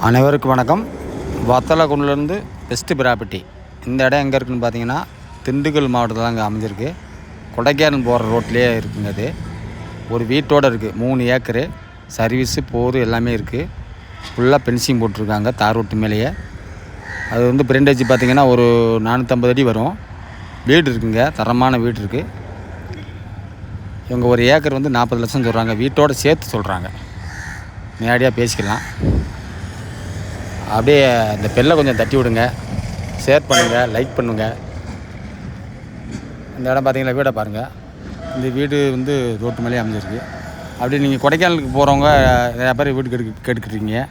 அனைவருக்கும் வணக்கம். வத்தலக்குண்டிலேருந்து best property. இந்த இடம் எங்கே இருக்குதுன்னு பார்த்தீங்கன்னா திண்டுக்கல் மாவட்டத்தில் தான் அங்கே அமைஞ்சிருக்கு. கொடைக்கானல் போகிற ரோட்லேயே இருக்குங்க. அது ஒரு வீட்டோடு இருக்குது. 3 ஏக்கரு, சர்வீஸு போர் எல்லாமே இருக்குது. ஃபுல்லாக பென்சிங் போட்டிருக்காங்க தார் ரோட்டு மேலேயே. அது வந்து பிரெண்டேஜ் பார்த்திங்கன்னா ஒரு 450 அடி வரும். வீடு இருக்குங்க, தரமான வீடு இருக்குது. இவங்க ஒரு ஏக்கர் வந்து 40 லட்சம் சொல்கிறாங்க. வீட்டோடு சேர்த்து சொல்கிறாங்க. நேரடியாக பேசிக்கலாம். அப்படியே இந்த பெல்லை கொஞ்சம் தட்டி விடுங்க, ஷேர் பண்ணுங்கள், லைக் பண்ணுங்கள். இந்த இடம் பார்த்தீங்களா, வீடை பாருங்கள். இந்த வீடு வந்து ரோட்டு மேலே அமைஞ்சிருக்கு. அப்படி நீங்கள் கொடைக்கானலுக்கு போகிறவங்க நிறையா பேர் வீடு கெடுக்கிறீங்க.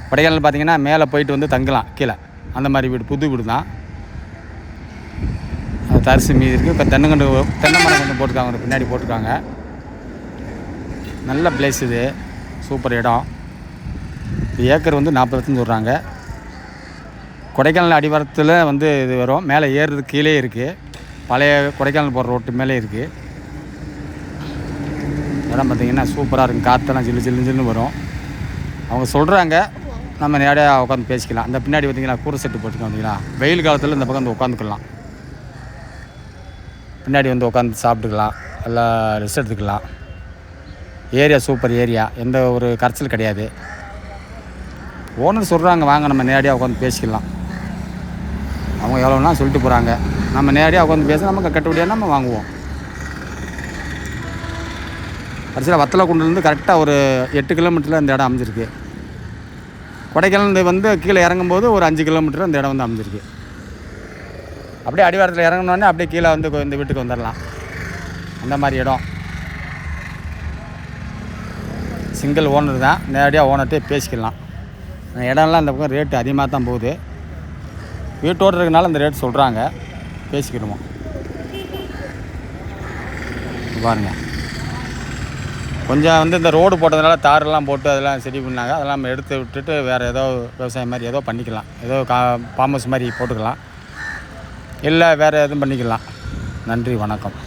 கொடைக்கானல் பார்த்தீங்கன்னா மேலே போயிட்டு வந்து தங்கலாம் கீழே. அந்த மாதிரி வீடு, புது வீடு தான். அது தரிசு மீதி இருக்குது. தென்னை மரம் கொஞ்சம் போட்டிருக்காங்க, பின்னாடி போட்டிருக்காங்க. நல்ல பிளேஸ் இது, சூப்பர் இடம். ஏக்கர் வந்து 40 லட்சம் சொல்கிறாங்க. கொடைக்கானல் அடிவாரத்தில் வந்து இது வரும். மேலே ஏறுறது கீழே இருக்குது. பழைய கொடைக்கானல் போகிற ரோட்டு மேலே இருக்குது. இடம் பார்த்திங்கன்னா சூப்பராக இருக்கும். காற்றெல்லாம் ஜில்லுன்னு வரும். அவங்க சொல்கிறாங்க, நம்ம நேரடியாக உட்காந்து பேசிக்கலாம். அந்த பின்னாடி பார்த்திங்கன்னா கூரை செட்டு போட்டுருக்கோம். பார்த்தீங்களா, வெயில் காலத்தில் இந்த பக்கம் வந்து உட்காந்துக்கலாம். பின்னாடி வந்து உட்காந்து சாப்பிட்டுக்கலாம், எல்லாம் ரெஸ்ட் எடுத்துக்கலாம். ஏரியா சூப்பர் ஏரியா, எந்த ஒரு கரைச்சல் கிடையாது. ஓனர் சொல்கிறாங்க, வாங்க நம்ம நேரடியாக உட்காந்து பேசிக்கலாம். அவங்க எவ்வளோனா சொல்லிட்டு போகிறாங்க. நம்ம நேரடியாக உட்காந்து பேச நமக்கு கட்டுப்படியாக நம்ம வாங்குவோம். கடைசியில் வத்தலக்குண்டிலேருந்து கரெக்டாக ஒரு 8 கிலோமீட்டரில் இந்த இடம் அமைஞ்சிருக்கு. கொடைக்கானல் வந்து கீழே இறங்கும்போது ஒரு 5 கிலோமீட்டர் இந்த இடம் வந்து அமைஞ்சிருக்கு. அப்படியே அடிவாரத்தில் இறங்கினோடனே அப்படியே கீழே வந்து இந்த வீட்டுக்கு வந்துடலாம். அந்த மாதிரி இடம். சிங்கிள் ஓனர் தான், நேரடியாக ஓனர்கிட்டே பேசிக்கலாம். இடம்லாம் இந்த பக்கம் ரேட்டு அதிகமாக தான் போகுது. வீட்டோடு இருக்கனால இந்த ரேட் சொல்கிறாங்க, பேசிக்கிடுவோம். பாருங்கள், கொஞ்சம் வந்து இந்த ரோடு போட்டதுனால தாரெல்லாம் போட்டு அதெல்லாம் சரி பண்ணாங்க. அதெல்லாம் நம்ம எடுத்து விட்டுட்டு வேறு ஏதோ விவசாயம் மாதிரி ஏதோ பண்ணிக்கலாம். ஏதோ ஃபார்ம் ஹவுஸ் மாதிரி போட்டுக்கலாம், இல்லை வேறு எதுவும் பண்ணிக்கலாம். நன்றி, வணக்கம்.